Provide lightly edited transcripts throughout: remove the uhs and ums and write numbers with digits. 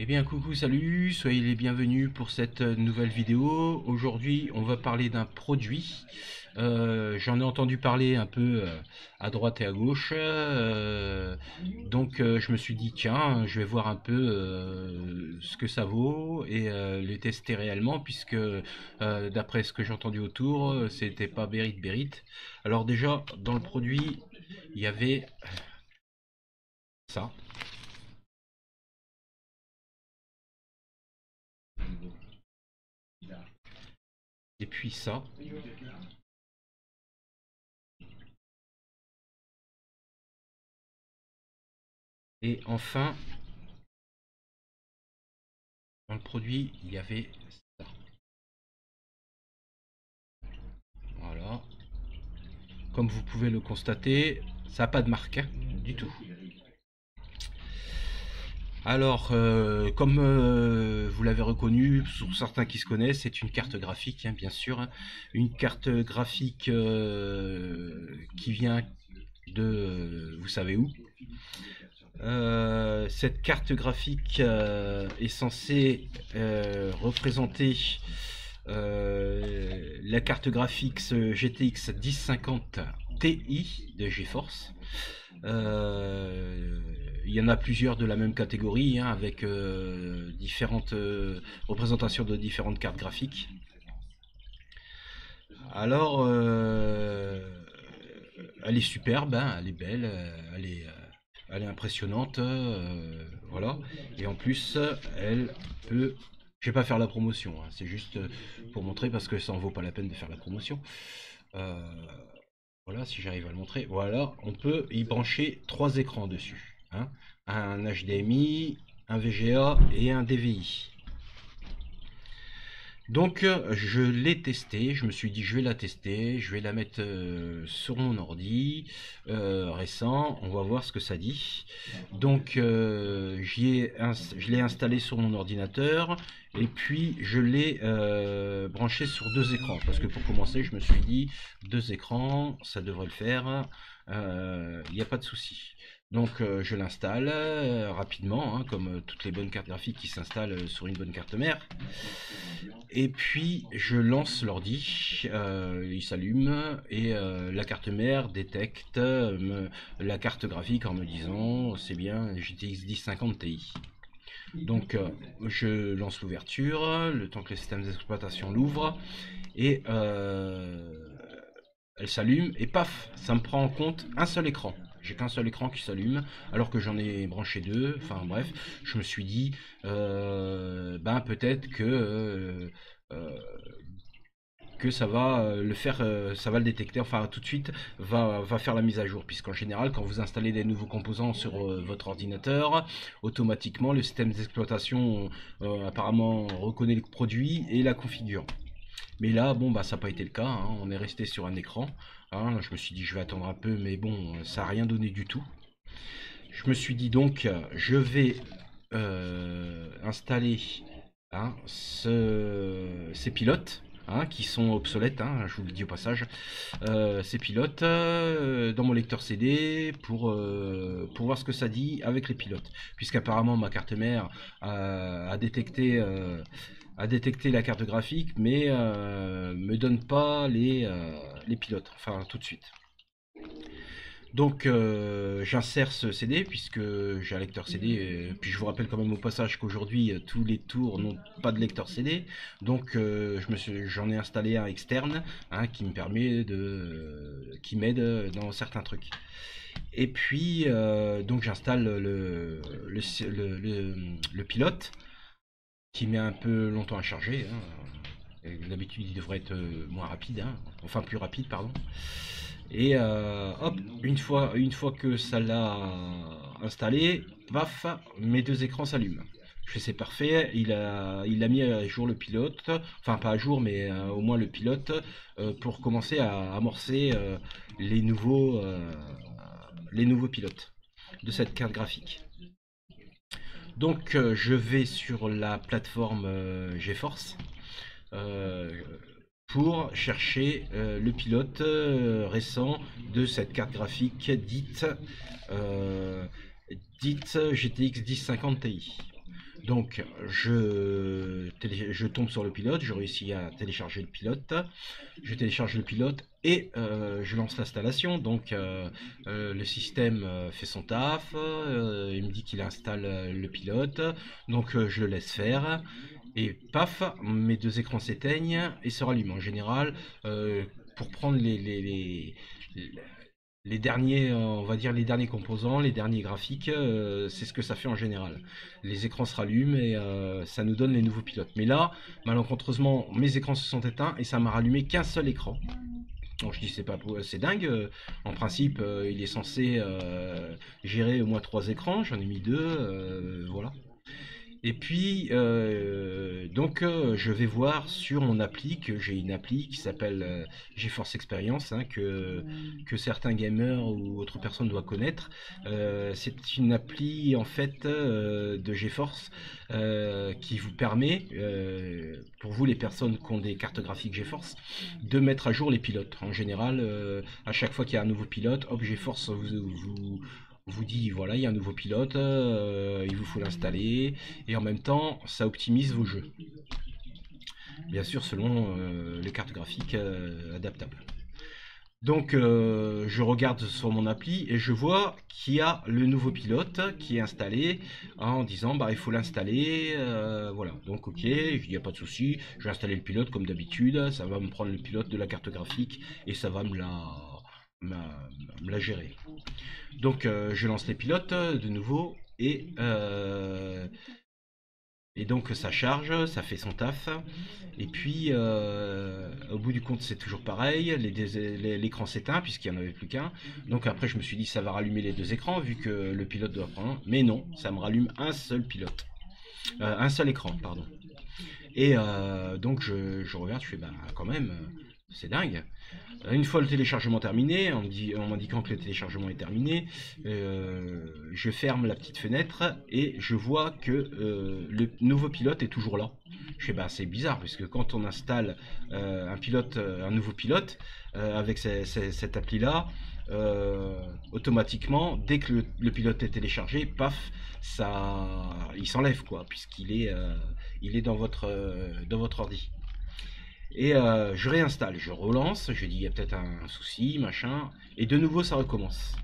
Eh bien coucou, salut, soyez les bienvenus pour cette nouvelle vidéo. Aujourd'hui on va parler d'un produit. J'en ai entendu parler un peu à droite et à gauche. Donc je me suis dit tiens, je vais voir un peu ce que ça vaut et les tester réellement puisque d'après ce que j'ai entendu autour, c'était pas Bérit. Alors déjà dans le produit, il y avait ça. Et puis ça. Et enfin, dans le produit, il y avait ça. Voilà. Comme vous pouvez le constater, ça n'a pas de marque, hein, du tout. Alors, comme vous l'avez reconnu, pour certains qui se connaissent, c'est une carte graphique, hein, bien sûr, hein. Une carte graphique qui vient de vous savez où. Cette carte graphique est censée représenter la carte graphique GTX 1050 Ti de GeForce. Il y en a plusieurs de la même catégorie, hein, avec différentes représentations de différentes cartes graphiques. Alors, elle est superbe, hein, elle est belle, elle est impressionnante, voilà. Et en plus, elle peut. Je vais pas faire la promotion, hein, c'est juste pour montrer parce que ça en vaut pas la peine de faire la promotion. Euh, voilà, si j'arrive à le montrer. Voilà, on peut y brancher 3 écrans dessus, hein. Un HDMI, un VGA et un DVI. Donc je l'ai testé, je me suis dit je vais la tester, je vais la mettre sur mon ordi récent, on va voir ce que ça dit. Donc je l'ai installé sur mon ordinateur et puis je l'ai branché sur 2 écrans parce que pour commencer je me suis dit 2 écrans ça devrait le faire, il n'y a pas de souci. Donc je l'installe rapidement, hein, comme toutes les bonnes cartes graphiques qui s'installent sur une bonne carte mère. Et puis je lance l'ordi, il s'allume et la carte mère détecte la carte graphique en me disant c'est bien GTX 1050 Ti. Donc je lance l'ouverture, le temps que le système d'exploitation l'ouvre et elle s'allume et paf, ça me prend en compte un seul écran. J'ai qu'un seul écran qui s'allume alors que j'en ai branché 2. Enfin bref, je me suis dit ben peut-être euh, que ça va le faire, ça va le détecter, enfin tout de suite va faire la mise à jour, puisqu'en général quand vous installez des nouveaux composants sur votre ordinateur, automatiquement le système d'exploitation apparemment reconnaît le produit et la configure. Mais là, bon, bah, ça n'a pas été le cas, hein. On est resté sur un écran, hein. Je me suis dit, je vais attendre un peu, mais bon, ça n'a rien donné du tout. Je me suis dit donc, je vais installer, hein, ces pilotes, hein, qui sont obsolètes, hein, je vous le dis au passage, ces pilotes dans mon lecteur CD pour voir ce que ça dit avec les pilotes. Puisqu'apparemment ma carte mère a détecté la carte graphique, mais me donne pas les pilotes, enfin tout de suite. Donc j'insère ce CD puisque j'ai un lecteur CD, puis je vous rappelle quand même au passage qu'aujourd'hui tous les tours n'ont pas de lecteur CD, donc j'en ai installé un externe, hein, qui me permet qui m'aide dans certains trucs. Et puis donc j'installe le pilote qui met un peu longtemps à charger, hein. D'habitude il devrait être moins rapide, hein, enfin plus rapide pardon. Et hop, une fois que ça l'a installé, paf, mes 2 écrans s'allument. Je fais c'est parfait, il a mis à jour le pilote, enfin pas à jour mais au moins le pilote, pour commencer à amorcer les nouveaux pilotes de cette carte graphique. Donc je vais sur la plateforme GeForce euh, pour chercher le pilote récent de cette carte graphique dite GTX 1050 Ti. Donc je tombe sur le pilote, je réussis à télécharger le pilote, je télécharge le pilote et je lance l'installation. Donc le système fait son taf, il me dit qu'il installe le pilote, donc je le laisse faire. Et paf, mes deux écrans s'éteignent et se rallument. En général, pour prendre les derniers, on va dire les derniers composants, les derniers graphiques, c'est ce que ça fait en général. Les écrans se rallument et ça nous donne les nouveaux pilotes. Mais là, malencontreusement, mes écrans se sont éteints et ça m'a rallumé qu'un seul écran. Donc je dis c'est dingue. En principe, il est censé gérer au moins trois écrans. J'en ai mis deux, voilà. Et puis, je vais voir sur mon appli que j'ai une appli qui s'appelle GeForce Experience, hein, que certains gamers ou autres personnes doivent connaître. C'est une appli en fait de GeForce qui vous permet, pour vous les personnes qui ont des cartes graphiques GeForce, de mettre à jour les pilotes. En général, à chaque fois qu'il y a un nouveau pilote, hop, GeForce vous dit voilà, il y a un nouveau pilote, il vous faut l'installer, et en même temps, ça optimise vos jeux. Bien sûr, selon les cartes graphiques adaptables. Donc, je regarde sur mon appli et je vois qu'il y a le nouveau pilote qui est installé en disant bah il faut l'installer. Voilà, donc ok, il n'y a pas de souci, je vais installer le pilote comme d'habitude, ça va me prendre le pilote de la carte graphique et ça va me la gérer. Donc je lance les pilotes de nouveau et donc ça charge, ça fait son taf. Et puis au bout du compte c'est toujours pareil, l'écran s'éteint puisqu'il n'y en avait plus qu'un. Donc après je me suis dit ça va rallumer les deux écrans vu que le pilote doit prendre. Mais non, ça me rallume un seul pilote. Un seul écran, pardon. Et donc je regarde, je fais bah quand même, c'est dingue. Une fois le téléchargement terminé, en m'indiquant que le téléchargement est terminé, je ferme la petite fenêtre et je vois que le nouveau pilote est toujours là. Je fais bah c'est bizarre puisque quand on installe un nouveau pilote avec cette appli là, automatiquement dès que le pilote est téléchargé, paf, il s'enlève quoi puisqu'il est dans votre ordi. Et je réinstalle, je relance, je dis il y a peut-être un souci, machin, et de nouveau ça recommence.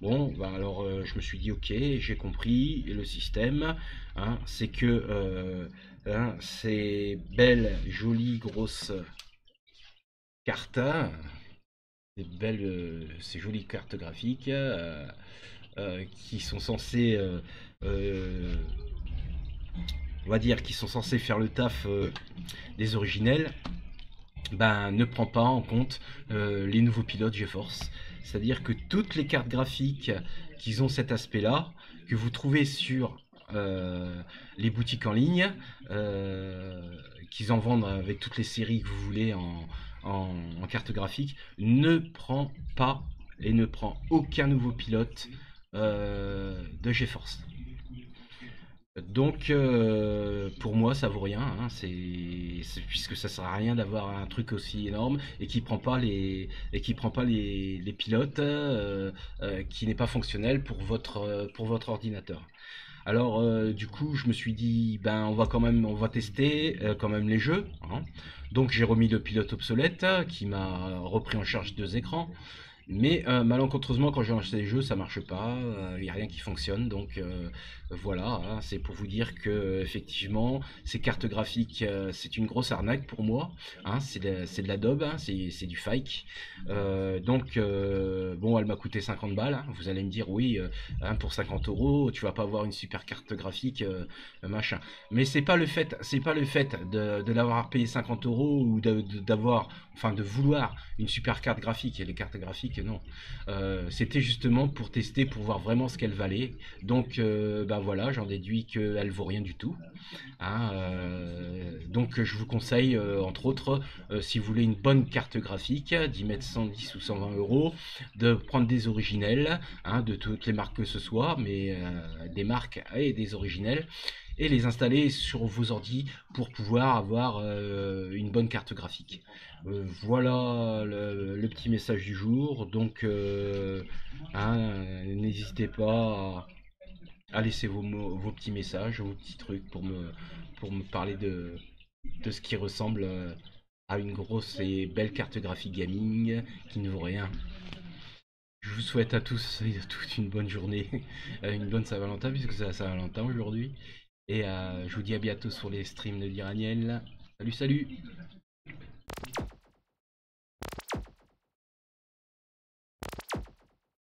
Bon, bah alors je me suis dit ok, j'ai compris le système, hein, c'est que ces belles, jolies, grosses cartes, ces jolies cartes graphiques qui sont censées, on va dire, qui sont censées faire le taf des originels, ben, ne prend pas en compte les nouveaux pilotes GeForce. C'est-à-dire que toutes les cartes graphiques qui ont cet aspect-là, que vous trouvez sur les boutiques en ligne, qu'ils en vendent avec toutes les séries que vous voulez en carte graphique, ne prend pas et ne prend aucun nouveau pilote de GeForce. Donc pour moi ça vaut rien, hein, puisque ça sert à rien d'avoir un truc aussi énorme et qui prend pas les pilotes, qui n'est pas fonctionnel pour votre ordinateur. Alors du coup je me suis dit ben on va tester quand même les jeux, hein. Donc j'ai remis le pilote obsolète qui m'a repris en charge deux écrans. Mais malencontreusement, quand j'ai lancé les jeux, ça marche pas, il n'y a rien qui fonctionne. Donc voilà, hein, c'est pour vous dire que effectivement, ces cartes graphiques, c'est une grosse arnaque pour moi, hein, c'est de la daube, hein, c'est du fake. Bon, elle m'a coûté 50 balles. Hein. Vous allez me dire, oui, hein, pour 50 euros, tu vas pas avoir une super carte graphique, machin. Mais c'est pas le fait de l'avoir payé 50 euros ou d'avoir, enfin, de vouloir une super carte graphique. Et les cartes graphiques, non. C'était justement pour tester, pour voir vraiment ce qu'elle valait. Donc, ben voilà, j'en déduis qu'elle vaut rien du tout. Hein, donc, je vous conseille, entre autres, si vous voulez une bonne carte graphique, d'y mettre 110 ou 120 euros, de prendre des originelles, hein, de toutes les marques que ce soit, mais des marques et des originelles et les installer sur vos ordis pour pouvoir avoir une bonne carte graphique. Voilà le petit message du jour. Donc, hein, n'hésitez pas à laisser vos petits messages, vos petits trucs pour me parler de ce qui ressemble à une grosse et belle carte graphique gaming qui ne vaut rien. Je vous souhaite à tous et à toutes une bonne journée, une bonne Saint-Valentin, puisque c'est la Saint-Valentin aujourd'hui. Et je vous dis à bientôt sur les streams de Diraniel. Salut, salut!